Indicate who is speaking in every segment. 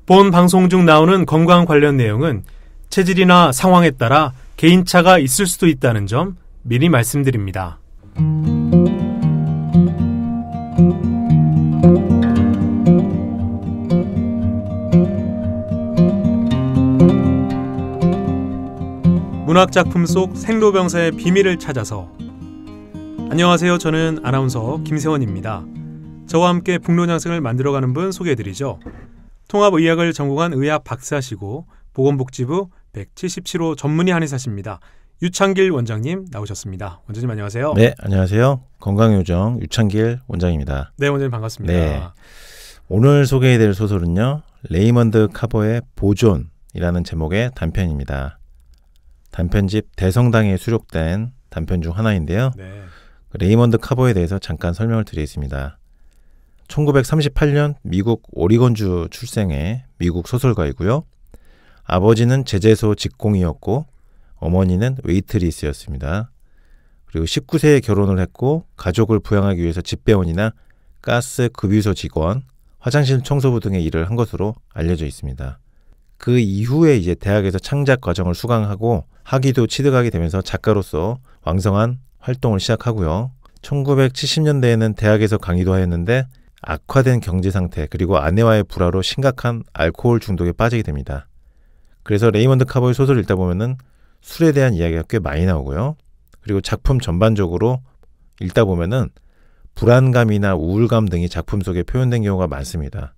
Speaker 1: 본 방송 중 나오는 건강 관련 내용은 체질이나 상황에 따라 개인차가 있을 수도 있다는 점 미리 말씀드립니다. 문학작품 속 생로병사의 비밀을 찾아서. 안녕하세요. 저는 아나운서 김세원입니다. 저와 함께 북로장생을 만들어가는 분 소개해드리죠. 통합의학을 전공한 의학 박사시고 보건복지부 177호 전문의 한의사십니다. 유창길 원장님 나오셨습니다. 원장님 안녕하세요.
Speaker 2: 네, 안녕하세요. 건강요정 유창길 원장입니다.
Speaker 1: 네, 원장님 반갑습니다.
Speaker 2: 네, 오늘 소개해드릴 소설은요, 레이먼드 카버의 보존이라는 제목의 단편입니다. 단편집 대성당에 수록된 단편 중 하나인데요.
Speaker 1: 네.
Speaker 2: 레이먼드 카버에 대해서 잠깐 설명을 드리겠습니다. 1938년 미국 오리건주 출생의 미국 소설가이고요. 아버지는 제재소 직공이었고 어머니는 웨이트리스였습니다. 그리고 19세에 결혼을 했고 가족을 부양하기 위해서 집배원이나 가스 급유소 직원, 화장실 청소부 등의 일을 한 것으로 알려져 있습니다. 그 이후에 이제 대학에서 창작 과정을 수강하고 학위도 취득하게 되면서 작가로서 왕성한 활동을 시작하고요. 1970년대에는 대학에서 강의도 하였는데 악화된 경제 상태 그리고 아내와의 불화로 심각한 알코올 중독에 빠지게 됩니다. 그래서 레이먼드 카버의 소설을 읽다 보면은 술에 대한 이야기가 꽤 많이 나오고요. 그리고 작품 전반적으로 읽다 보면은 불안감이나 우울감 등이 작품 속에 표현된 경우가 많습니다.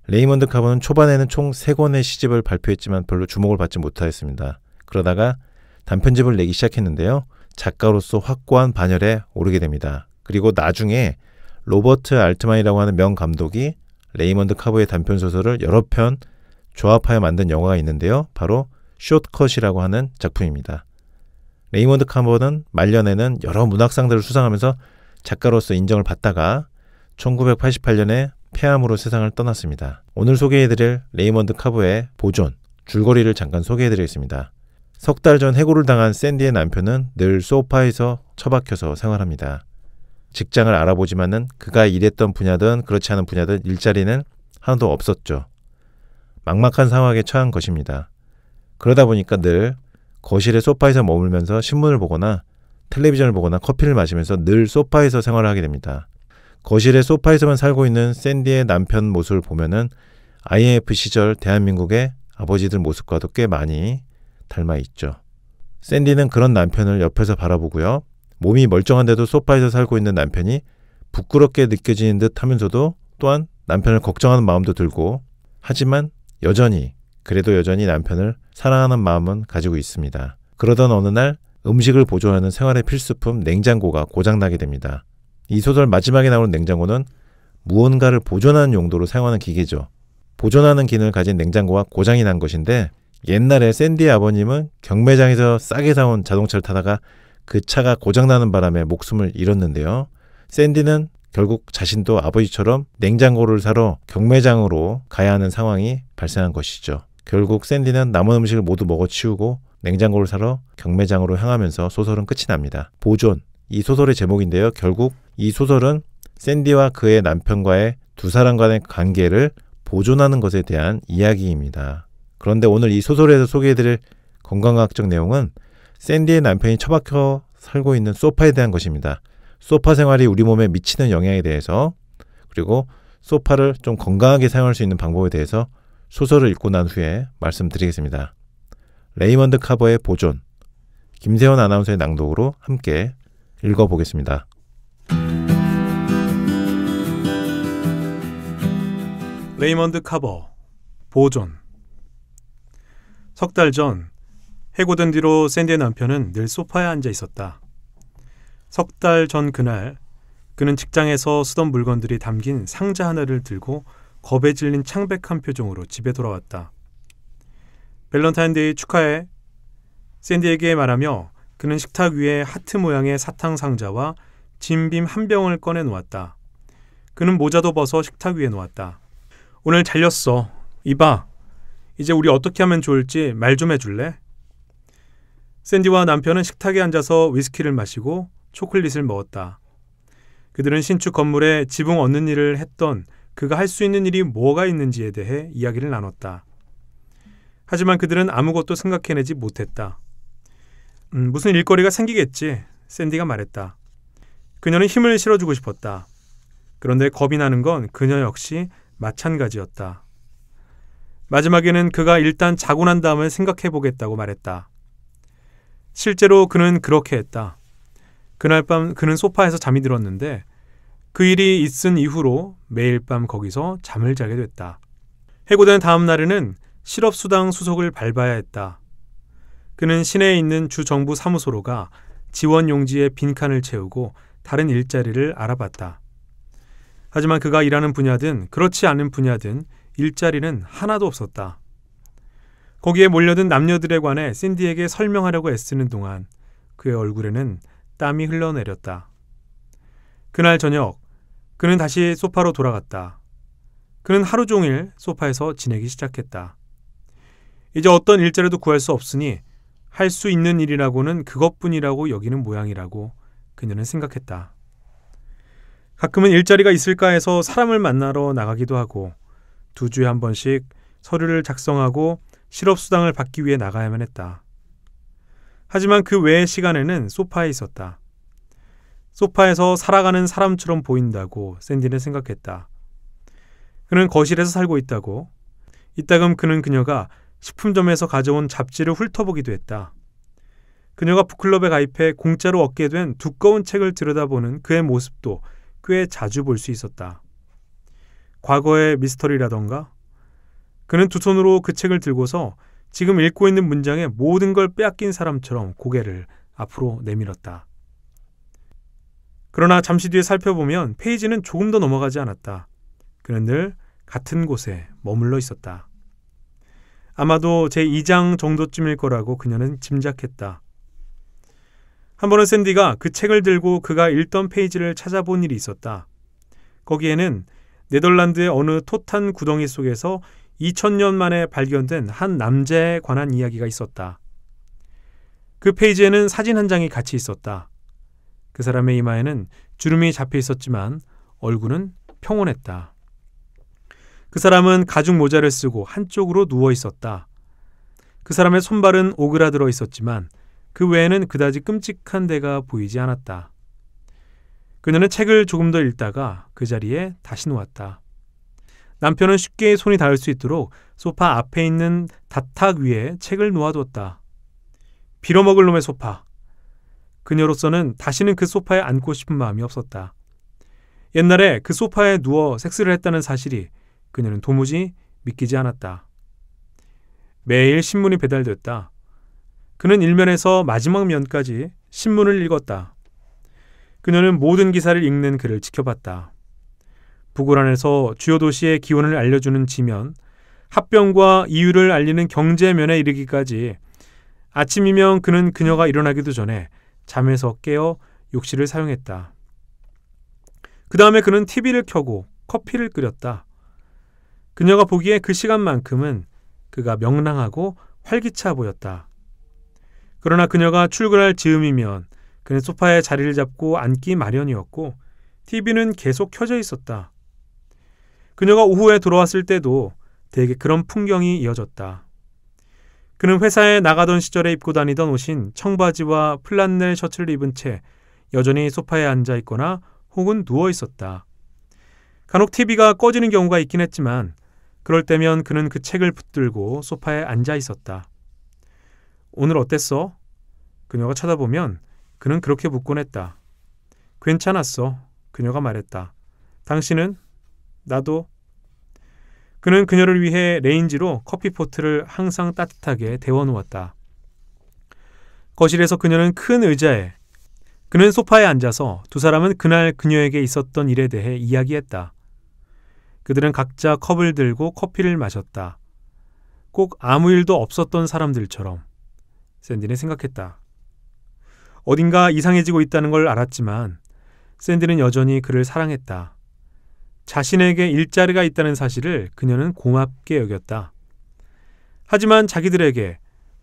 Speaker 2: 레이먼드 카버는 초반에는 총 3권의 시집을 발표했지만 별로 주목을 받지 못하였습니다. 그러다가 단편집을 내기 시작했는데요. 작가로서 확고한 반열에 오르게 됩니다. 그리고 나중에 로버트 알트만이라고 하는 명감독이 레이먼드 카버의 단편소설을 여러 편 조합하여 만든 영화가 있는데요. 바로 숏컷이라고 하는 작품입니다. 레이먼드 카버는 말년에는 여러 문학상들을 수상하면서 작가로서 인정을 받다가 1988년에 폐암으로 세상을 떠났습니다. 오늘 소개해드릴 레이먼드 카버의 보존, 줄거리를 잠깐 소개해드리겠습니다. 석 달 전 해고를 당한 샌디의 남편은 늘 소파에서 처박혀서 생활합니다. 직장을 알아보지만은 그가 일했던 분야든 그렇지 않은 분야든 일자리는 하나도 없었죠. 막막한 상황에 처한 것입니다. 그러다 보니까 늘 거실의 소파에서 머물면서 신문을 보거나 텔레비전을 보거나 커피를 마시면서 늘 소파에서 생활을 하게 됩니다. 거실의 소파에서만 살고 있는 샌디의 남편 모습을 보면은 IMF 시절 대한민국의 아버지들 모습과도 꽤 많이 닮아 있죠. 샌디는 그런 남편을 옆에서 바라보고요. 몸이 멀쩡한데도 소파에서 살고 있는 남편이 부끄럽게 느껴지는 듯 하면서도 또한 남편을 걱정하는 마음도 들고, 하지만 그래도 여전히 남편을 사랑하는 마음은 가지고 있습니다. 그러던 어느 날 음식을 보존하는 생활의 필수품 냉장고가 고장나게 됩니다. 이 소설 마지막에 나오는 냉장고는 무언가를 보존하는 용도로 사용하는 기계죠. 보존하는 기능을 가진 냉장고가 고장이 난 것인데, 옛날에 샌디의 아버님은 경매장에서 싸게 사온 자동차를 타다가 그 차가 고장나는 바람에 목숨을 잃었는데요. 샌디는 결국 자신도 아버지처럼 냉장고를 사러 경매장으로 가야 하는 상황이 발생한 것이죠. 결국 샌디는 남은 음식을 모두 먹어치우고 냉장고를 사러 경매장으로 향하면서 소설은 끝이 납니다. 보존, 이 소설의 제목인데요. 결국 이 소설은 샌디와 그의 남편과의 두 사람 간의 관계를 보존하는 것에 대한 이야기입니다. 그런데 오늘 이 소설에서 소개해드릴 건강학적 내용은 샌디의 남편이 처박혀 살고 있는 소파에 대한 것입니다. 소파 생활이 우리 몸에 미치는 영향에 대해서, 그리고 소파를 좀 건강하게 사용할 수 있는 방법에 대해서 소설을 읽고 난 후에 말씀드리겠습니다. 레이먼드 카버의 보존, 김세원 아나운서의 낭독으로 함께 읽어보겠습니다.
Speaker 1: 레이먼드 카버, 보존. 석 달 전 해고된 뒤로 샌디의 남편은 늘 소파에 앉아 있었다. 석 달 전 그날 그는 직장에서 쓰던 물건들이 담긴 상자 하나를 들고 겁에 질린 창백한 표정으로 집에 돌아왔다. 밸런타인데이 축하해. 샌디에게 말하며 그는 식탁 위에 하트 모양의 사탕 상자와 진빔 한 병을 꺼내 놓았다. 그는 모자도 벗어 식탁 위에 놓았다. 오늘 잘렸어. 이봐. 이제 우리 어떻게 하면 좋을지 말 좀 해줄래? 샌디와 남편은 식탁에 앉아서 위스키를 마시고 초콜릿을 먹었다. 그들은 신축 건물에 지붕 얻는 일을 했던 그가 할 수 있는 일이 뭐가 있는지에 대해 이야기를 나눴다. 하지만 그들은 아무것도 생각해내지 못했다. 무슨 일거리가 생기겠지, 샌디가 말했다. 그녀는 힘을 실어주고 싶었다. 그런데 겁이 나는 건 그녀 역시 마찬가지였다. 마지막에는 그가 일단 자고 난 다음에 생각해보겠다고 말했다. 실제로 그는 그렇게 했다. 그날 밤 그는 소파에서 잠이 들었는데 그 일이 있은 이후로 매일 밤 거기서 잠을 자게 됐다. 해고된 다음 날에는 실업수당 수속을 밟아야 했다. 그는 시내에 있는 주 정부 사무소로 가 지원 용지에 빈칸을 채우고 다른 일자리를 알아봤다. 하지만 그가 일하는 분야든 그렇지 않은 분야든 일자리는 하나도 없었다. 거기에 몰려든 남녀들에 관해 샌디에게 설명하려고 애쓰는 동안 그의 얼굴에는 땀이 흘러내렸다. 그날 저녁 그는 다시 소파로 돌아갔다. 그는 하루 종일 소파에서 지내기 시작했다. 이제 어떤 일자리도 구할 수 없으니 할 수 있는 일이라고는 그것뿐이라고 여기는 모양이라고 그녀는 생각했다. 가끔은 일자리가 있을까 해서 사람을 만나러 나가기도 하고 2주에 한 번씩 서류를 작성하고 실업수당을 받기 위해 나가야만 했다. 하지만 그 외의 시간에는 소파에 있었다. 소파에서 살아가는 사람처럼 보인다고 샌디는 생각했다. 그는 거실에서 살고 있다고. 이따금 그녀가 식품점에서 가져온 잡지를 훑어보기도 했다. 그녀가 북클럽에 가입해 공짜로 얻게 된 두꺼운 책을 들여다보는 그의 모습도 꽤 자주 볼 수 있었다. 과거의 미스터리라던가. 그는 두 손으로 그 책을 들고서 지금 읽고 있는 문장의 모든 걸 빼앗긴 사람처럼 고개를 앞으로 내밀었다. 그러나 잠시 뒤에 살펴보면 페이지는 조금 더 넘어가지 않았다. 그는 늘 같은 곳에 머물러 있었다. 아마도 제2장 정도쯤일 거라고 그녀는 짐작했다. 한 번은 샌디가 그 책을 들고 그가 읽던 페이지를 찾아본 일이 있었다. 거기에는 네덜란드의 어느 토탄 구덩이 속에서 2000년 만에 발견된 한 남자에 관한 이야기가 있었다. 그 페이지에는 사진 한 장이 같이 있었다. 그 사람의 이마에는 주름이 잡혀 있었지만 얼굴은 평온했다. 그 사람은 가죽 모자를 쓰고 한쪽으로 누워 있었다. 그 사람의 손발은 오그라들어 있었지만 그 외에는 그다지 끔찍한 데가 보이지 않았다. 그녀는 책을 조금 더 읽다가 그 자리에 다시 놓았다. 남편은 쉽게 손이 닿을 수 있도록 소파 앞에 있는 다탁 위에 책을 놓아두었다. 빌어먹을 놈의 소파. 그녀로서는 다시는 그 소파에 앉고 싶은 마음이 없었다. 옛날에 그 소파에 누워 섹스를 했다는 사실이 그녀는 도무지 믿기지 않았다. 매일 신문이 배달됐다. 그는 일면에서 마지막 면까지 신문을 읽었다. 그녀는 모든 기사를 읽는 그를 지켜봤다. 북우란에서 주요 도시의 기온을 알려주는 지면, 합병과 이유를 알리는 경제면에 이르기까지 아침이면 그는 그녀가 일어나기도 전에 잠에서 깨어 욕실을 사용했다. 그 다음에 그는 TV를 켜고 커피를 끓였다. 그녀가 보기에 그 시간만큼은 그가 명랑하고 활기차 보였다. 그러나 그녀가 출근할 즈음이면 그는 소파에 자리를 잡고 앉기 마련이었고 TV는 계속 켜져 있었다. 그녀가 오후에 돌아왔을 때도 대개 그런 풍경이 이어졌다. 그는 회사에 나가던 시절에 입고 다니던 옷인 청바지와 플란넬 셔츠를 입은 채 여전히 소파에 앉아 있거나 혹은 누워 있었다. 간혹 TV가 꺼지는 경우가 있긴 했지만 그럴 때면 그는 그 책을 붙들고 소파에 앉아 있었다. 오늘 어땠어? 그녀가 쳐다보면 그는 그렇게 묻곤 했다. 괜찮았어. 그녀가 말했다. 당신은? 나도. 그는 그녀를 위해 레인지로 커피포트를 항상 따뜻하게 데워놓았다. 거실에서 그녀는 큰 의자에, 그는 소파에 앉아서 두 사람은 그날 그녀에게 있었던 일에 대해 이야기했다. 그들은 각자 컵을 들고 커피를 마셨다. 꼭 아무 일도 없었던 사람들처럼. 샌디는 생각했다. 어딘가 이상해지고 있다는 걸 알았지만 샌디는 여전히 그를 사랑했다. 자신에게 일자리가 있다는 사실을 그녀는 고맙게 여겼다. 하지만 자기들에게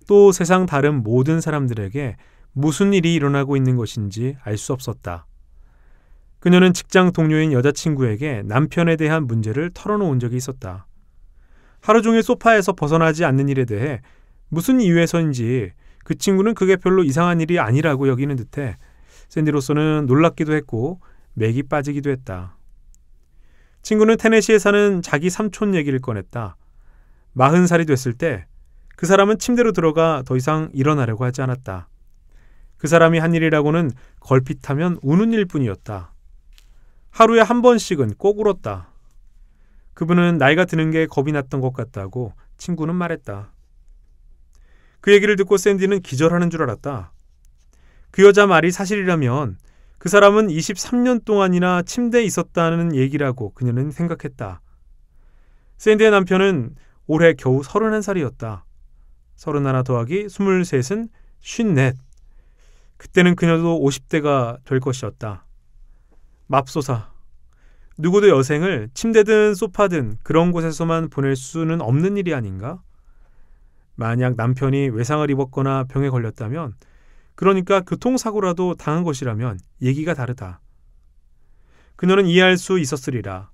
Speaker 1: 또 세상 다른 모든 사람들에게 무슨 일이 일어나고 있는 것인지 알 수 없었다. 그녀는 직장 동료인 여자친구에게 남편에 대한 문제를 털어놓은 적이 있었다. 하루 종일 소파에서 벗어나지 않는 일에 대해 무슨 이유에서인지 그 친구는 그게 별로 이상한 일이 아니라고 여기는 듯해 샌디로서는 놀랍기도 했고 맥이 빠지기도 했다. 친구는 테네시에 사는 자기 삼촌 얘기를 꺼냈다. 40살이 됐을 때 그 사람은 침대로 들어가 더 이상 일어나려고 하지 않았다. 그 사람이 한 일이라고는 걸핏하면 우는 일뿐이었다. 하루에 한 번씩은 꼭 울었다. 그분은 나이가 드는 게 겁이 났던 것 같다고 친구는 말했다. 그 얘기를 듣고 샌디는 기절하는 줄 알았다. 그 여자 말이 사실이라면 그 사람은 23년 동안이나 침대에 있었다는 얘기라고 그녀는 생각했다. 샌디의 남편은 올해 겨우 31살이었다. 31 더하기 23은 54. 그때는 그녀도 50대가 될 것이었다. 맙소사. 누구도 여생을 침대든 소파든 그런 곳에서만 보낼 수는 없는 일이 아닌가? 만약 남편이 외상을 입었거나 병에 걸렸다면, 그러니까 교통사고라도 당한 것이라면 얘기가 다르다. 그녀는 이해할 수 있었으리라.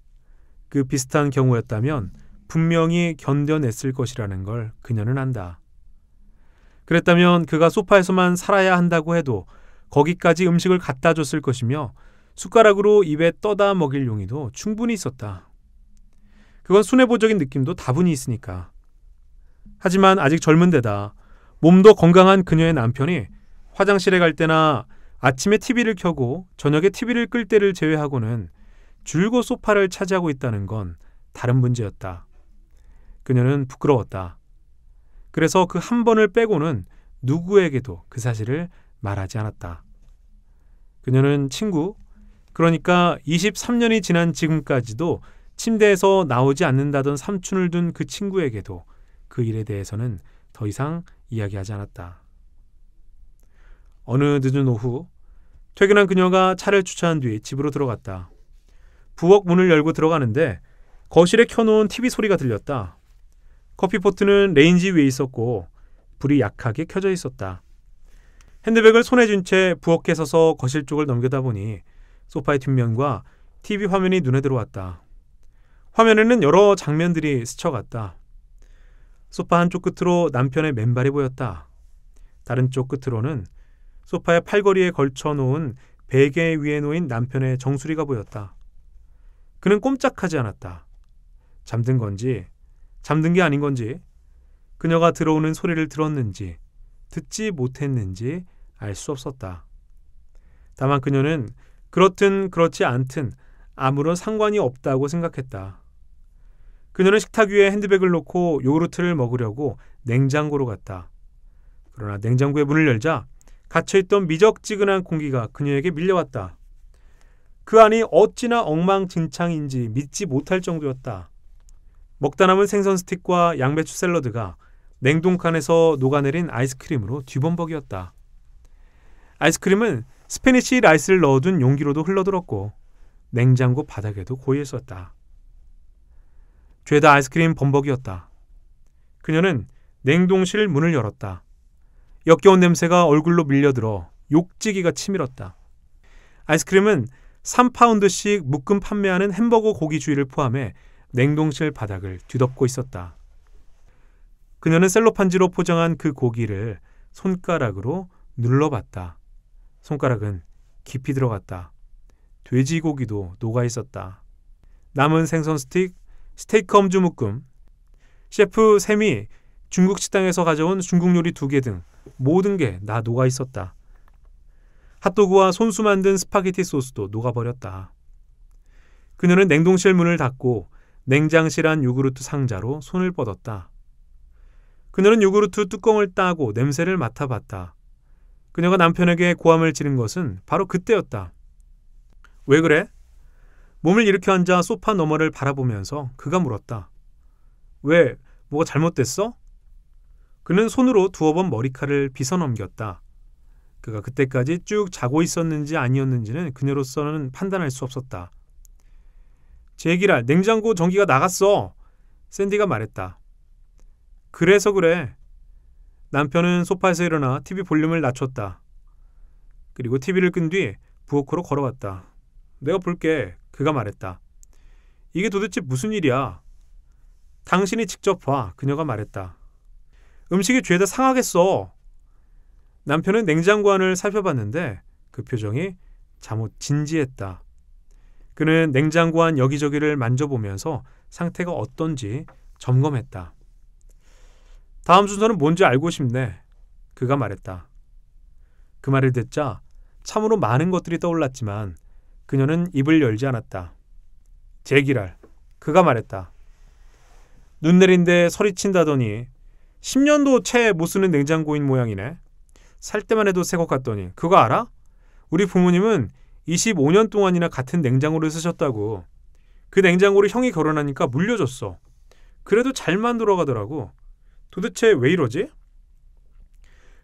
Speaker 1: 그 비슷한 경우였다면 분명히 견뎌냈을 것이라는 걸 그녀는 안다. 그랬다면 그가 소파에서만 살아야 한다고 해도 거기까지 음식을 갖다 줬을 것이며 숟가락으로 입에 떠다 먹일 용의도 충분히 있었다. 그건 순애보적인 느낌도 다분히 있으니까. 하지만 아직 젊은 데다 몸도 건강한 그녀의 남편이 화장실에 갈 때나 아침에 TV를 켜고 저녁에 TV를 끌 때를 제외하고는 줄곧 소파를 차지하고 있다는 건 다른 문제였다. 그녀는 부끄러웠다. 그래서 그 한 번을 빼고는 누구에게도 그 사실을 말하지 않았다. 그녀는 친구, 그러니까 23년이 지난 지금까지도 침대에서 나오지 않는다던 삼촌을 둔 그 친구에게도 그 일에 대해서는 더 이상 이야기하지 않았다. 어느 늦은 오후, 퇴근한 그녀가 차를 주차한 뒤 집으로 들어갔다. 부엌 문을 열고 들어가는데 거실에 켜놓은 TV 소리가 들렸다. 커피포트는 레인지 위에 있었고 불이 약하게 켜져 있었다. 핸드백을 손에 쥔 채 부엌에 서서 거실 쪽을 넘겨다보니 소파의 뒷면과 TV 화면이 눈에 들어왔다. 화면에는 여러 장면들이 스쳐갔다. 소파 한쪽 끝으로 남편의 맨발이 보였다. 다른 쪽 끝으로는 소파의 팔걸이에 걸쳐놓은 베개 위에 놓인 남편의 정수리가 보였다. 그는 꼼짝하지 않았다. 잠든 건지 잠든 게 아닌 건지, 그녀가 들어오는 소리를 들었는지 듣지 못했는지 알 수 없었다. 다만 그녀는 그렇든 그렇지 않든 아무런 상관이 없다고 생각했다. 그녀는 식탁 위에 핸드백을 놓고 요구르트를 먹으려고 냉장고로 갔다. 그러나 냉장고의 문을 열자 갇혀있던 미적지근한 공기가 그녀에게 밀려왔다. 그 안이 어찌나 엉망진창인지 믿지 못할 정도였다. 먹다 남은 생선 스틱과 양배추 샐러드가 냉동칸에서 녹아내린 아이스크림으로 뒤범벅이었다. 아이스크림은 스페니쉬 라이스를 넣어둔 용기로도 흘러들었고 냉장고 바닥에도 고여있었다. 죄다 아이스크림 범벅이었다. 그녀는 냉동실 문을 열었다. 역겨운 냄새가 얼굴로 밀려들어 욕지기가 치밀었다. 아이스크림은 3파운드씩 묶음 판매하는 햄버거 고기 주위를 포함해 냉동실 바닥을 뒤덮고 있었다. 그녀는 셀로판지로 포장한 그 고기를 손가락으로 눌러봤다. 손가락은 깊이 들어갔다. 돼지고기도 녹아 있었다. 남은 생선 스틱, 스테이크 엄주 묶음, 셰프 샘이 중국 식당에서 가져온 중국 요리 2개 등 모든 게 다 녹아 있었다. 핫도그와 손수 만든 스파게티 소스도 녹아버렸다. 그녀는 냉동실 문을 닫고 냉장실 안 요구르트 상자로 손을 뻗었다. 그녀는 요구르트 뚜껑을 따고 냄새를 맡아봤다. 그녀가 남편에게 고함을 지른 것은 바로 그때였다. 왜 그래? 몸을 일으켜 앉아 소파 너머를 바라보면서 그가 물었다. 왜? 뭐가 잘못됐어? 그는 손으로 2번 머리칼을 빗어넘겼다. 그가 그때까지 쭉 자고 있었는지 아니었는지는 그녀로서는 판단할 수 없었다. 제기랄, 냉장고 전기가 나갔어. 샌디가 말했다. 그래서 그래. 남편은 소파에서 일어나 TV 볼륨을 낮췄다. 그리고 TV를 끈 뒤 부엌으로 걸어왔다. 내가 볼게. 그가 말했다. 이게 도대체 무슨 일이야? 당신이 직접 봐. 그녀가 말했다. 음식이 죄다 상하겠어. 남편은 냉장고 안을 살펴봤는데 그 표정이 잠옷 진지했다. 그는 냉장고 안 여기저기를 만져보면서 상태가 어떤지 점검했다. 다음 순서는 뭔지 알고 싶네. 그가 말했다. 그 말을 듣자 참으로 많은 것들이 떠올랐지만 그녀는 입을 열지 않았다. 제기랄. 그가 말했다. 눈 내린데 서리친다더니 10년도 채 못 쓰는 냉장고인 모양이네. 살 때만 해도 새 것 같더니. 그거 알아? 우리 부모님은 25년 동안이나 같은 냉장고를 쓰셨다고. 그 냉장고를 형이 결혼하니까 물려줬어. 그래도 잘만 돌아가더라고. 도대체 왜 이러지?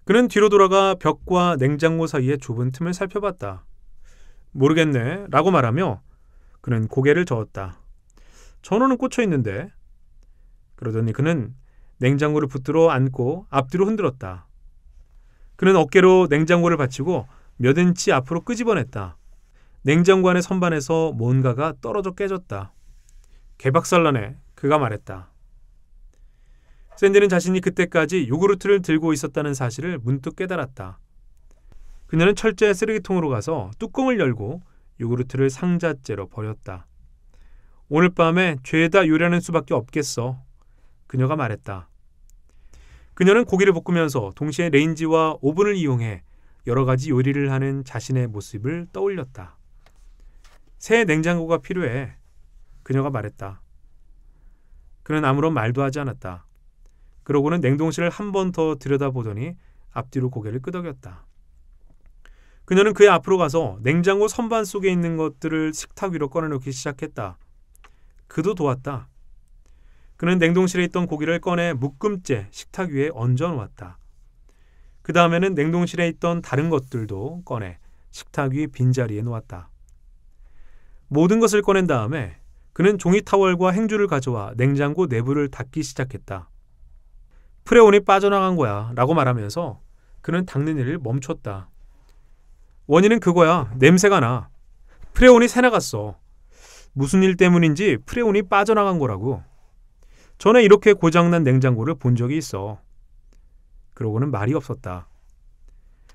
Speaker 1: 그는 뒤로 돌아가 벽과 냉장고 사이의 좁은 틈을 살펴봤다. 모르겠네 라고 말하며 그는 고개를 저었다. 전원은 꽂혀 있는데. 그러더니 그는 냉장고를 붙들어 안고 앞뒤로 흔들었다. 그는 어깨로 냉장고를 받치고 몇 인치 앞으로 끄집어냈다. 냉장고 안의 선반에서 뭔가가 떨어져 깨졌다. 개박살나네. 그가 말했다. 샌디는 자신이 그때까지 요구르트를 들고 있었다는 사실을 문득 깨달았다. 그녀는 철제 쓰레기통으로 가서 뚜껑을 열고 요구르트를 상자째로 버렸다. 오늘 밤에 죄다 요리하는 수밖에 없겠어. 그녀가 말했다. 그녀는 고기를 볶으면서 동시에 레인지와 오븐을 이용해 여러 가지 요리를 하는 자신의 모습을 떠올렸다. 새 냉장고가 필요해. 그녀가 말했다. 그는 아무런 말도 하지 않았다. 그러고는 냉동실을 한 번 더 들여다보더니 앞뒤로 고개를 끄덕였다. 그녀는 그의 앞으로 가서 냉장고 선반 속에 있는 것들을 식탁 위로 꺼내놓기 시작했다. 그도 도왔다. 그는 냉동실에 있던 고기를 꺼내 묶음째 식탁 위에 얹어 놓았다. 그 다음에는 냉동실에 있던 다른 것들도 꺼내 식탁 위 빈자리에 놓았다. 모든 것을 꺼낸 다음에 그는 종이 타월과 행주를 가져와 냉장고 내부를 닦기 시작했다. 프레온이 빠져나간 거야 라고 말하면서 그는 닦는 일을 멈췄다. 원인은 그거야. 냄새가 나. 프레온이 새나갔어. 무슨 일 때문인지 프레온이 빠져나간 거라고. 전에 이렇게 고장난 냉장고를 본 적이 있어. 그러고는 말이 없었다.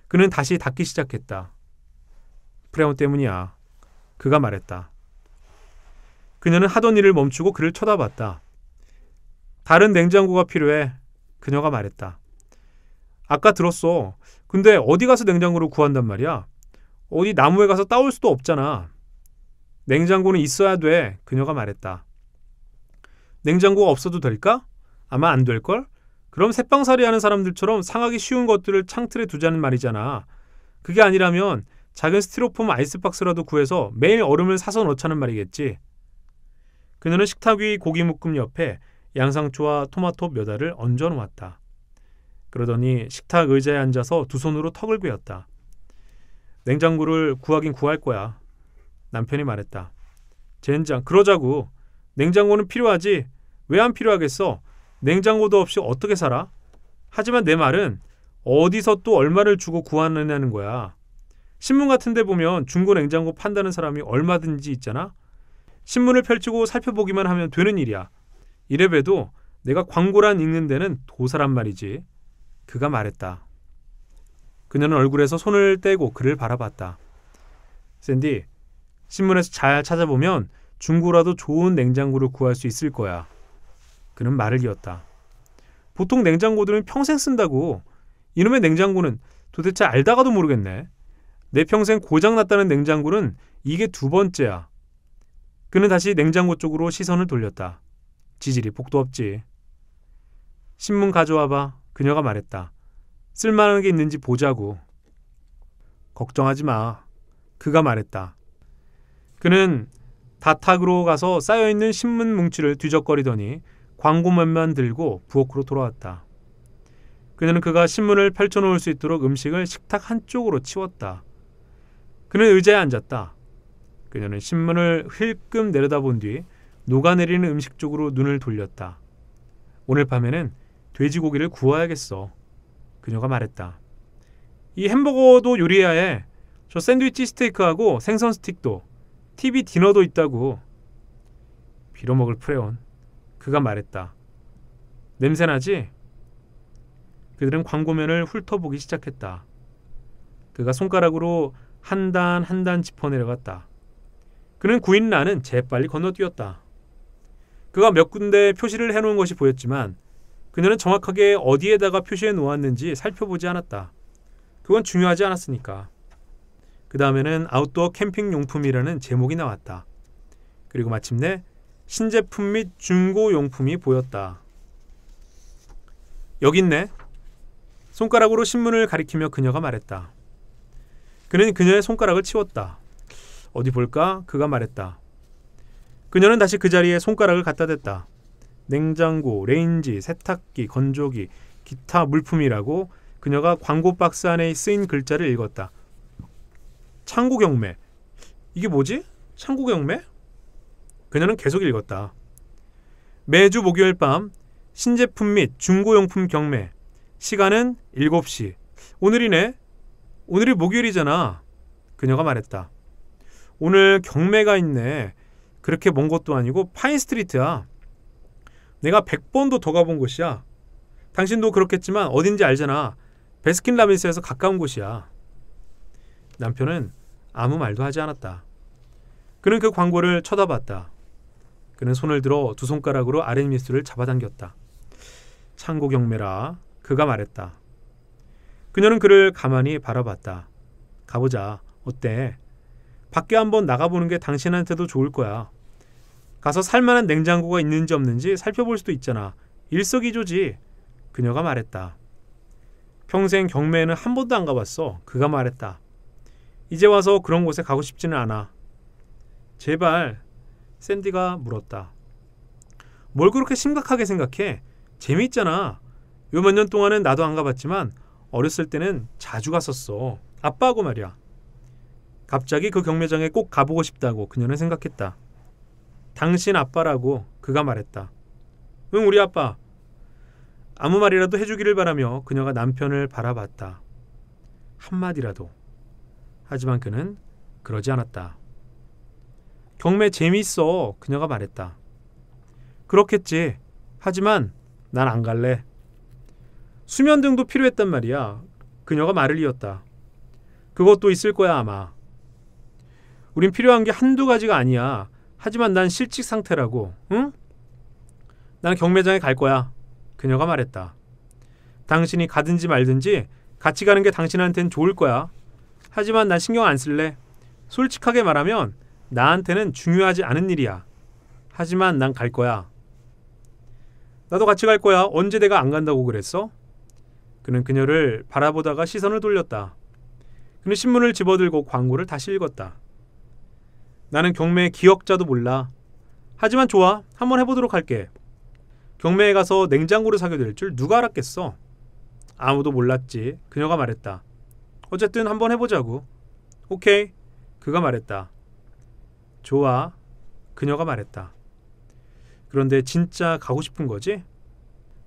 Speaker 1: 그는 다시 닦기 시작했다. 프레온 때문이야. 그가 말했다. 그녀는 하던 일을 멈추고 그를 쳐다봤다. 다른 냉장고가 필요해. 그녀가 말했다. 아까 들었어. 근데 어디 가서 냉장고를 구한단 말이야? 어디 나무에 가서 따올 수도 없잖아. 냉장고는 있어야 돼. 그녀가 말했다. 냉장고가 없어도 될까? 아마 안 될걸? 그럼 새빵살이 하는 사람들처럼 상하기 쉬운 것들을 창틀에 두자는 말이잖아. 그게 아니라면 작은 스티로폼 아이스박스라도 구해서 매일 얼음을 사서 넣자는 말이겠지. 그녀는 식탁 위 고기 묶음 옆에 양상추와 토마토 몇 알을 얹어 놓았다. 그러더니 식탁 의자에 앉아서 두 손으로 턱을 괴었다. 냉장고를 구하긴 구할 거야. 남편이 말했다. 젠장, 그러자고. 냉장고는 필요하지. 왜 안 필요하겠어? 냉장고도 없이 어떻게 살아? 하지만 내 말은 어디서 또 얼마를 주고 구하느냐는 거야. 신문 같은 데 보면 중고 냉장고 판다는 사람이 얼마든지 있잖아. 신문을 펼치고 살펴보기만 하면 되는 일이야. 이래봬도 내가 광고란 읽는 데는 도사란 말이지. 그가 말했다. 그녀는 얼굴에서 손을 떼고 그를 바라봤다. 샌디, 신문에서 잘 찾아보면 중고라도 좋은 냉장고를 구할 수 있을 거야. 그는 말을 이었다. 보통 냉장고들은 평생 쓴다고. 이놈의 냉장고는 도대체 알다가도 모르겠네. 내 평생 고장났다는 냉장고는 이게 두 번째야. 그는 다시 냉장고 쪽으로 시선을 돌렸다. 지질이 복도 없지. 신문 가져와봐. 그녀가 말했다. 쓸만한 게 있는지 보자고. 걱정하지 마. 그가 말했다. 그는 다탁으로 가서 쌓여있는 신문 뭉치를 뒤적거리더니 광고면만 들고 부엌으로 돌아왔다. 그녀는 그가 신문을 펼쳐놓을 수 있도록 음식을 식탁 한쪽으로 치웠다. 그는 의자에 앉았다. 그녀는 신문을 힐끔 내려다본 뒤 녹아내리는 음식 쪽으로 눈을 돌렸다. 오늘 밤에는 돼지고기를 구워야겠어. 그녀가 말했다. 이 햄버거도 요리해야 해. 저 샌드위치 스테이크하고 생선 스틱도. TV 디너도 있다고. 빌어먹을 프레온. 그가 말했다. 냄새나지? 그들은 광고면을 훑어보기 시작했다. 그가 손가락으로 한 단 한 단 짚어내려갔다. 그는 구인란은 재빨리 건너뛰었다. 그가 몇 군데 표시를 해놓은 것이 보였지만 그녀는 정확하게 어디에다가 표시해 놓았는지 살펴보지 않았다. 그건 중요하지 않았으니까. 그 다음에는 아웃도어 캠핑 용품이라는 제목이 나왔다. 그리고 마침내 신제품 및 중고 용품이 보였다. 여기 있네. 손가락으로 신문을 가리키며 그녀가 말했다. 그는 그녀의 손가락을 치웠다. 어디 볼까? 그가 말했다. 그녀는 다시 그 자리에 손가락을 갖다 댔다. 냉장고, 레인지, 세탁기, 건조기, 기타 물품이라고 그녀가 광고 박스 안에 쓰인 글자를 읽었다. 창고 경매. 이게 뭐지? 창고 경매? 그녀는 계속 읽었다. 매주 목요일 밤 신제품 및 중고용품 경매. 시간은 7시. 오늘이네. 오늘이 목요일이잖아. 그녀가 말했다. 오늘 경매가 있네. 그렇게 먼 곳도 아니고 파인스트리트야. 내가 100번도 더 가본 곳이야. 당신도 그렇겠지만 어딘지 알잖아. 베스킨라빈스에서 가까운 곳이야. 남편은 아무 말도 하지 않았다. 그는 그 광고를 쳐다봤다. 그는 손을 들어 두 손가락으로 아랫미술을 잡아당겼다. 창고 경매라. 그가 말했다. 그녀는 그를 가만히 바라봤다. 가보자. 어때? 밖에 한번 나가보는 게 당신한테도 좋을 거야. 가서 살만한 냉장고가 있는지 없는지 살펴볼 수도 있잖아. 일석이조지. 그녀가 말했다. 평생 경매에는 한 번도 안 가봤어. 그가 말했다. 이제 와서 그런 곳에 가고 싶지는 않아. 제발. 샌디가 물었다. 뭘 그렇게 심각하게 생각해? 재미있잖아. 요 몇 년 동안은 나도 안 가봤지만 어렸을 때는 자주 갔었어. 아빠하고 말이야. 갑자기 그 경매장에 꼭 가보고 싶다고 그녀는 생각했다. 당신 아빠라고 그가 말했다. 응, 우리 아빠. 아무 말이라도 해주기를 바라며 그녀가 남편을 바라봤다. 한마디라도. 하지만 그는 그러지 않았다. 경매 재미있어. 그녀가 말했다. 그렇겠지. 하지만 난 안 갈래. 수면등도 필요했단 말이야. 그녀가 말을 이었다. 그것도 있을 거야 아마. 우린 필요한 게 한두 가지가 아니야. 하지만 난 실직 상태라고. 응? 난 경매장에 갈 거야. 그녀가 말했다. 당신이 가든지 말든지 같이 가는 게 당신한테는 좋을 거야. 하지만 난 신경 안 쓸래. 솔직하게 말하면 나한테는 중요하지 않은 일이야. 하지만 난 갈 거야. 나도 같이 갈 거야. 언제 내가 안 간다고 그랬어? 그는 그녀를 바라보다가 시선을 돌렸다. 그는 신문을 집어들고 광고를 다시 읽었다. 나는 경매 기억자도 몰라. 하지만 좋아. 한번 해보도록 할게. 경매에 가서 냉장고를 사게 될 줄 누가 알았겠어? 아무도 몰랐지. 그녀가 말했다. 어쨌든 한번 해보자고. 오케이. 그가 말했다. 좋아. 그녀가 말했다. 그런데 진짜 가고 싶은 거지?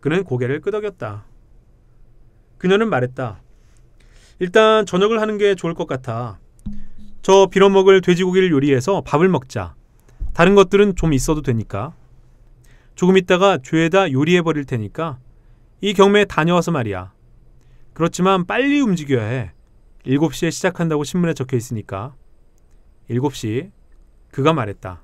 Speaker 1: 그는 고개를 끄덕였다. 그녀는 말했다. 일단 저녁을 하는 게 좋을 것 같아. 저 빌어먹을 돼지고기를 요리해서 밥을 먹자. 다른 것들은 좀 있어도 되니까. 조금 있다가 죄에다 요리해버릴 테니까. 이 경매에 다녀와서 말이야. 그렇지만 빨리 움직여야 해. 7시에 시작한다고 신문에 적혀 있으니까. 7시. 그가 말했다.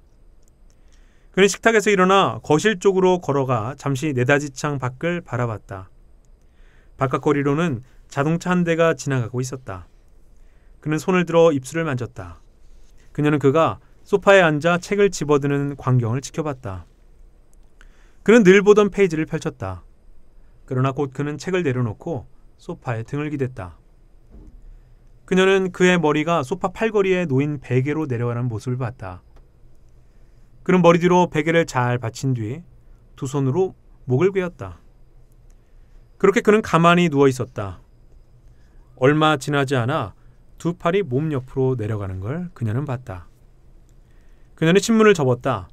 Speaker 1: 그는 식탁에서 일어나 거실 쪽으로 걸어가 잠시 내다지창 밖을 바라봤다. 바깥거리로는 자동차 한 대가 지나가고 있었다. 그는 손을 들어 입술을 만졌다. 그녀는 그가 소파에 앉아 책을 집어드는 광경을 지켜봤다. 그는 늘 보던 페이지를 펼쳤다. 그러나 곧 그는 책을 내려놓고 소파에 등을 기댔다. 그녀는 그의 머리가 소파 팔걸이에 놓인 베개로 내려가는 모습을 봤다. 그는 머리 뒤로 베개를 잘 받친 뒤 두 손으로 목을 괴었다. 그렇게 그는 가만히 누워 있었다. 얼마 지나지 않아 두 팔이 몸 옆으로 내려가는 걸 그녀는 봤다. 그녀는 신문을 접었다.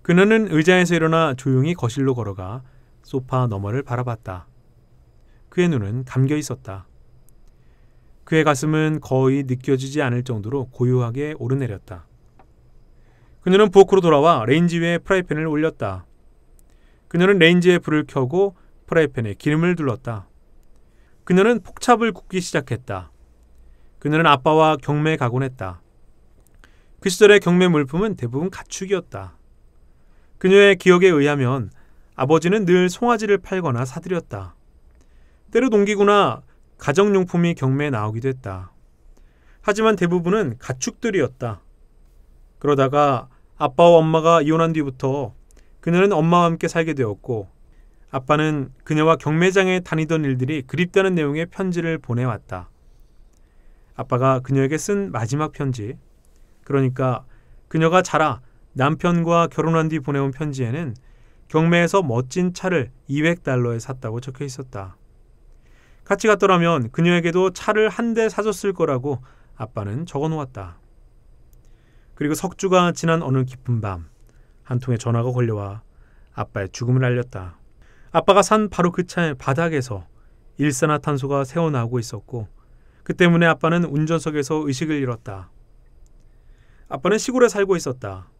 Speaker 1: 그녀는 의자에서 일어나 조용히 거실로 걸어가 소파 너머를 바라봤다. 그의 눈은 감겨 있었다. 그의 가슴은 거의 느껴지지 않을 정도로 고요하게 오르내렸다. 그녀는 부엌으로 돌아와 레인지 위에 프라이팬을 올렸다. 그녀는 레인지에 불을 켜고 프라이팬에 기름을 둘렀다. 그녀는 폭찹을 굽기 시작했다. 그녀는 아빠와 경매에 가곤 했다. 그 시절의 경매 물품은 대부분 가축이었다. 그녀의 기억에 의하면 아버지는 늘 송아지를 팔거나 사들였다. 때로 농기구나 가정용품이 경매에 나오기도 했다. 하지만 대부분은 가축들이었다. 그러다가 아빠와 엄마가 이혼한 뒤부터 그녀는 엄마와 함께 살게 되었고, 아빠는 그녀와 경매장에 다니던 일들이 그립다는 내용의 편지를 보내왔다. 아빠가 그녀에게 쓴 마지막 편지, 그러니까 그녀가 자라 남편과 결혼한 뒤 보내온 편지에는 경매에서 멋진 차를 $200에 샀다고 적혀 있었다. 같이 갔더라면 그녀에게도 차를 한 대 사줬을 거라고 아빠는 적어 놓았다. 그리고 석주가 지난 어느 깊은 밤, 한 통의 전화가 걸려와 아빠의 죽음을 알렸다. 아빠가 산 바로 그 차의 바닥에서 일산화탄소가 새어나오고 있었고, 그 때문에 아빠는 운전석에서 의식을 잃었다. 아빠는 시골에 살고 있었다.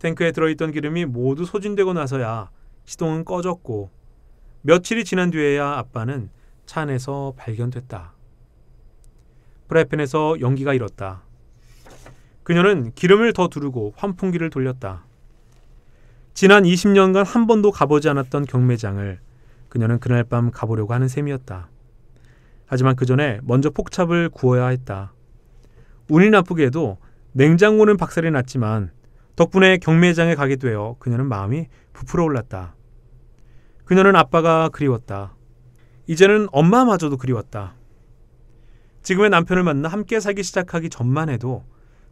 Speaker 1: 탱크에 들어있던 기름이 모두 소진되고 나서야 시동은 꺼졌고, 며칠이 지난 뒤에야 아빠는 차 안에서 발견됐다. 프라이팬에서 연기가 일었다. 그녀는 기름을 더 두르고 환풍기를 돌렸다. 지난 20년간 한 번도 가보지 않았던 경매장을 그녀는 그날 밤 가보려고 하는 셈이었다. 하지만 그 전에 먼저 폭찹을 구워야 했다. 운이 나쁘게도 냉장고는 박살이 났지만 덕분에 경매장에 가게 되어 그녀는 마음이 부풀어 올랐다. 그녀는 아빠가 그리웠다. 이제는 엄마마저도 그리웠다. 지금의 남편을 만나 함께 살기 시작하기 전만 해도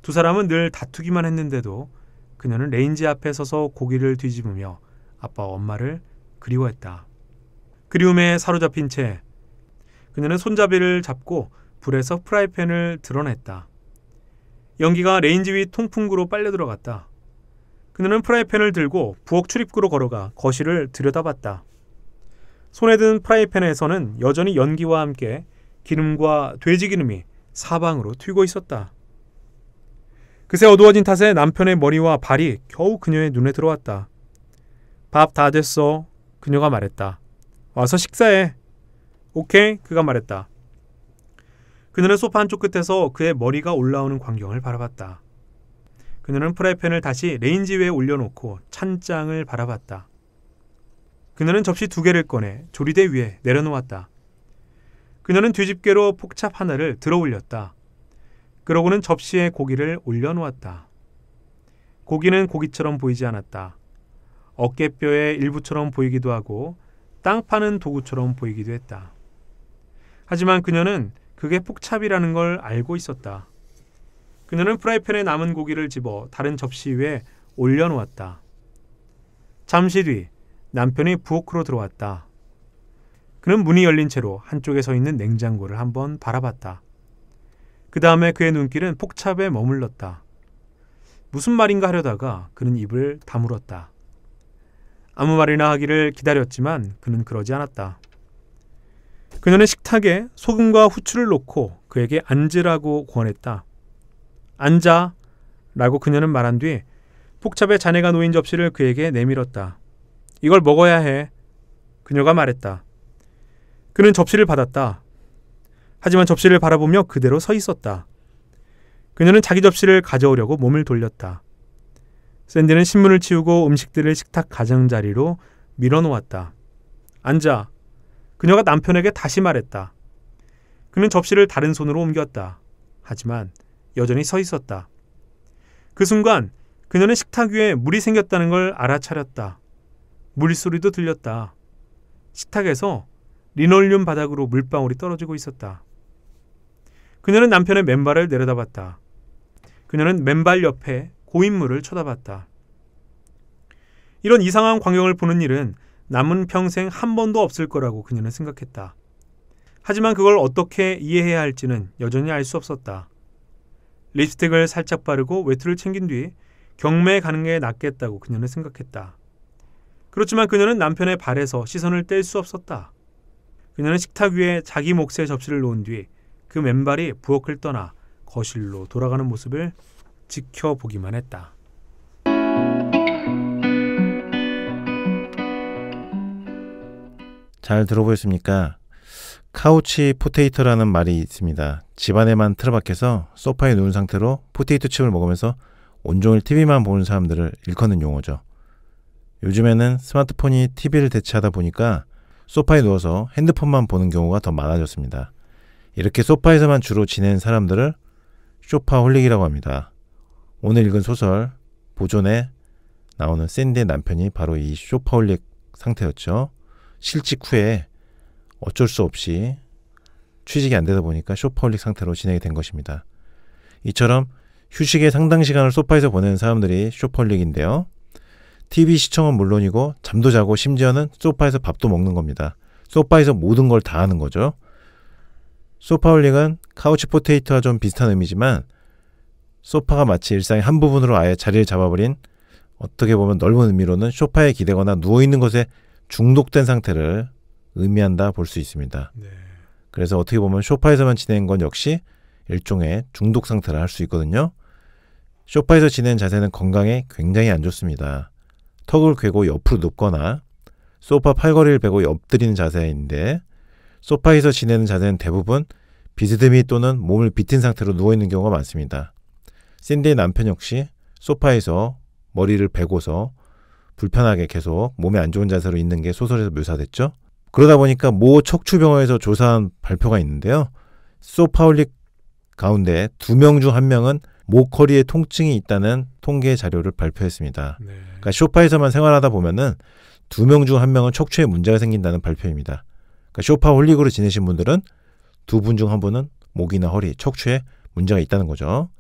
Speaker 1: 두 사람은 늘 다투기만 했는데도 그녀는 레인지 앞에 서서 고기를 뒤집으며 아빠와 엄마를 그리워했다. 그리움에 사로잡힌 채 그녀는 손잡이를 잡고 불에서 프라이팬을 드러냈다. 연기가 레인지 위 통풍구로 빨려 들어갔다. 그녀는 프라이팬을 들고 부엌 출입구로 걸어가 거실을 들여다봤다. 손에 든 프라이팬에서는 여전히 연기와 함께 기름과 돼지기름이 사방으로 튀고 있었다. 그새 어두워진 탓에 남편의 머리와 발이 겨우 그녀의 눈에 들어왔다. 밥 다 됐어. 그녀가 말했다. 와서 식사해. 오케이. 그가 말했다. 그녀는 소파 한쪽 끝에서 그의 머리가 올라오는 광경을 바라봤다. 그녀는 프라이팬을 다시 레인지 위에 올려놓고 찬장을 바라봤다. 그녀는 접시 2개를 꺼내 조리대 위에 내려놓았다. 그녀는 뒤집개로 폭찹 하나를 들어 올렸다. 그러고는 접시에 고기를 올려놓았다. 고기는 고기처럼 보이지 않았다. 어깨뼈의 일부처럼 보이기도 하고 땅 파는 도구처럼 보이기도 했다. 하지만 그녀는 그게 폭찹이라는 걸 알고 있었다. 그녀는 프라이팬에 남은 고기를 집어 다른 접시 위에 올려놓았다. 잠시 뒤 남편이 부엌으로 들어왔다. 그는 문이 열린 채로 한쪽에 서 있는 냉장고를 한번 바라봤다. 그 다음에 그의 눈길은 폭찹에 머물렀다. 무슨 말인가 하려다가 그는 입을 다물었다. 아무 말이나 하기를 기다렸지만 그는 그러지 않았다. 그녀는 식탁에 소금과 후추를 놓고 그에게 앉으라고 권했다. 앉아 라고 그녀는 말한 뒤 폭찹에 잔해가 놓인 접시를 그에게 내밀었다. 이걸 먹어야 해. 그녀가 말했다. 그는 접시를 받았다. 하지만 접시를 바라보며 그대로 서 있었다. 그녀는 자기 접시를 가져오려고 몸을 돌렸다. 샌디는 신문을 치우고 음식들을 식탁 가장자리로 밀어놓았다. 앉아. 그녀가 남편에게 다시 말했다. 그는 접시를 다른 손으로 옮겼다. 하지만 여전히 서 있었다. 그 순간 그녀는 식탁 위에 물이 생겼다는 걸 알아차렸다. 물소리도 들렸다. 식탁에서 리놀륨 바닥으로 물방울이 떨어지고 있었다. 그녀는 남편의 맨발을 내려다봤다. 그녀는 맨발 옆에 고인물을 쳐다봤다. 이런 이상한 광경을 보는 일은 남은 평생 한 번도 없을 거라고 그녀는 생각했다. 하지만 그걸 어떻게 이해해야 할지는 여전히 알 수 없었다. 립스틱을 살짝 바르고 외투를 챙긴 뒤 경매에 가는 게 낫겠다고 그녀는 생각했다. 그렇지만 그녀는 남편의 발에서 시선을 뗄 수 없었다. 그녀는 식탁 위에 자기 몫의 접시를 놓은 뒤 그 맨발이 부엌을 떠나 거실로 돌아가는 모습을 지켜보기만 했다.
Speaker 2: 잘 들어보셨습니까? 카우치 포테이토라는 말이 있습니다. 집안에만 틀어박혀서 소파에 누운 상태로 포테이토 칩을 먹으면서 온종일 TV만 보는 사람들을 일컫는 용어죠. 요즘에는 스마트폰이 TV를 대체하다 보니까 소파에 누워서 핸드폰만 보는 경우가 더 많아졌습니다. 이렇게 소파에서만 주로 지내는 사람들을 쇼파홀릭이라고 합니다. 오늘 읽은 소설 보존에 나오는 샌디의 남편이 바로 이 쇼파홀릭 상태였죠. 실직 후에 어쩔 수 없이 취직이 안 되다 보니까 쇼파홀릭 상태로 지내게 된 것입니다. 이처럼 휴식의 상당 시간을 소파에서 보내는 사람들이 쇼파홀릭인데요. TV 시청은 물론이고 잠도 자고 심지어는 소파에서 밥도 먹는 겁니다. 소파에서 모든 걸 다 하는 거죠. 소파홀릭은 카우치 포테이토와 좀 비슷한 의미지만 소파가 마치 일상의 한 부분으로 아예 자리를 잡아버린, 어떻게 보면 넓은 의미로는 소파에 기대거나 누워있는 것에 중독된 상태를 의미한다 볼 수 있습니다.
Speaker 1: 네.
Speaker 2: 그래서 어떻게 보면 소파에서만 지내는 건 역시 일종의 중독 상태라 할 수 있거든요. 소파에서 지내는 자세는 건강에 굉장히 안 좋습니다. 턱을 괴고 옆으로 눕거나 소파 팔걸이를 베고 엎드리는 자세인데, 소파에서 지내는 자세는 대부분 비스듬히 또는 몸을 비튼 상태로 누워있는 경우가 많습니다. 샌디의 남편 역시 소파에서 머리를 베고서 불편하게 계속 몸에 안 좋은 자세로 있는 게 소설에서 묘사됐죠. 그러다 보니까 모 척추병원에서 조사한 발표가 있는데요. 소파홀릭 가운데 2명 중 1명은 목, 허리에 통증이 있다는 통계 자료를 발표했습니다.
Speaker 1: 네.
Speaker 2: 그러니까 소파에서만 생활하다 보면은 2명 중 1명은 척추에 문제가 생긴다는 발표입니다. 그러니까 쇼파홀릭으로 지내신 분들은 2분 중 1분은 목이나 허리, 척추에 문제가 있다는 거죠.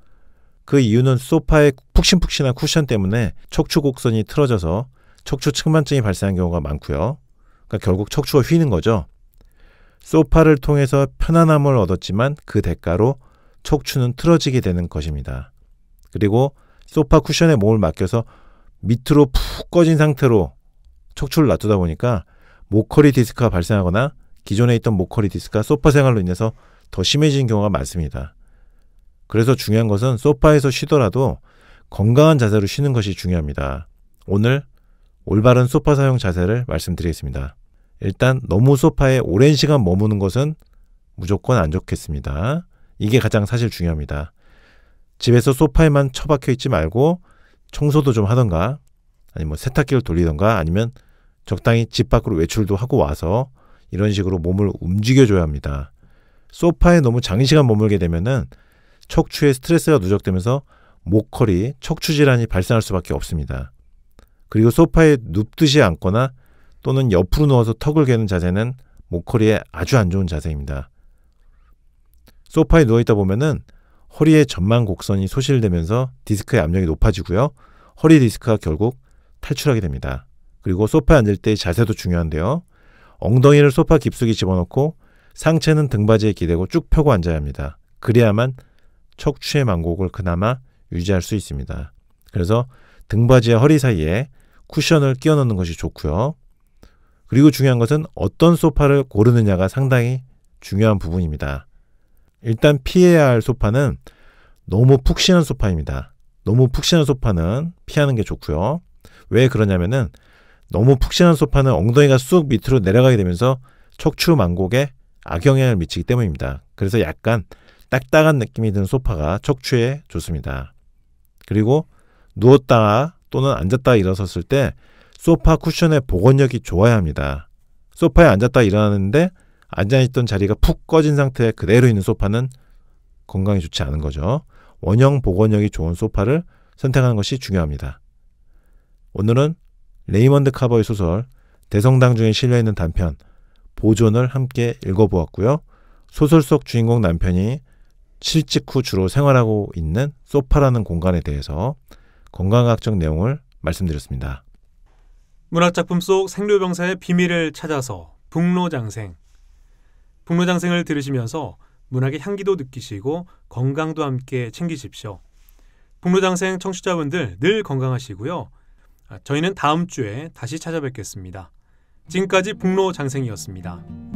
Speaker 2: 그 이유는 소파의 푹신푹신한 쿠션 때문에 척추 곡선이 틀어져서 척추 측만증이 발생한 경우가 많고요. 그러니까 결국 척추가 휘는 거죠. 소파를 통해서 편안함을 얻었지만 그 대가로 척추는 틀어지게 되는 것입니다. 그리고 소파 쿠션에 몸을 맡겨서 밑으로 푹 꺼진 상태로 척추를 놔두다 보니까 목허리 디스크가 발생하거나 기존에 있던 목허리 디스크가 소파 생활로 인해서 더 심해지는 경우가 많습니다. 그래서 중요한 것은 소파에서 쉬더라도 건강한 자세로 쉬는 것이 중요합니다. 오늘 올바른 소파 사용 자세를 말씀드리겠습니다. 일단 너무 소파에 오랜 시간 머무는 것은 무조건 안 좋겠습니다. 이게 가장 사실 중요합니다. 집에서 소파에만 처박혀 있지 말고 청소도 좀 하던가, 아니면 세탁기를 돌리던가, 아니면 적당히 집 밖으로 외출도 하고 와서 이런 식으로 몸을 움직여줘야 합니다. 소파에 너무 장시간 머물게 되면은 척추에 스트레스가 누적되면서 목허리, 척추 질환이 발생할 수밖에 없습니다. 그리고 소파에 눕듯이 앉거나 또는 옆으로 누워서 턱을 괴는 자세는 목허리에 아주 안 좋은 자세입니다. 소파에 누워있다 보면은 허리의 전만 곡선이 소실되면서 디스크의 압력이 높아지고요. 허리 디스크가 결국 탈출하게 됩니다. 그리고 소파에 앉을 때의 자세도 중요한데요. 엉덩이를 소파 깊숙이 집어넣고 상체는 등받이에 기대고 쭉 펴고 앉아야 합니다. 그래야만 척추의 만곡을 그나마 유지할 수 있습니다. 그래서 등받이와 허리 사이에 쿠션을 끼워 넣는 것이 좋고요. 그리고 중요한 것은 어떤 소파를 고르느냐가 상당히 중요한 부분입니다. 일단 피해야 할 소파는 너무 푹신한 소파입니다. 너무 푹신한 소파는 피하는 게 좋고요. 왜 그러냐면은 너무 푹신한 소파는 엉덩이가 쑥 밑으로 내려가게 되면서 척추 만곡에 악영향을 미치기 때문입니다. 그래서 약간 딱딱한 느낌이 드는 소파가 척추에 좋습니다. 그리고 누웠다가 또는 앉았다가 일어섰을 때 소파 쿠션의 복원력이 좋아야 합니다. 소파에 앉았다가 일어나는데 앉아있던 자리가 푹 꺼진 상태에 그대로 있는 소파는 건강에 좋지 않은 거죠. 원형 복원력이 좋은 소파를 선택하는 것이 중요합니다. 오늘은 레이먼드 카버의 소설 대성당 중에 실려있는 단편 보존을 함께 읽어보았고요. 소설 속 주인공 남편이 실직 후 주로 생활하고 있는 소파라는 공간에 대해서 건강학적 내용을 말씀드렸습니다.
Speaker 1: 문학작품 속 생로병사의 비밀을 찾아서 북로장생. 북로장생을 들으시면서 문학의 향기도 느끼시고 건강도 함께 챙기십시오. 북로장생 청취자분들 늘 건강하시고요. 저희는 다음 주에 다시 찾아뵙겠습니다. 지금까지 북로장생이었습니다.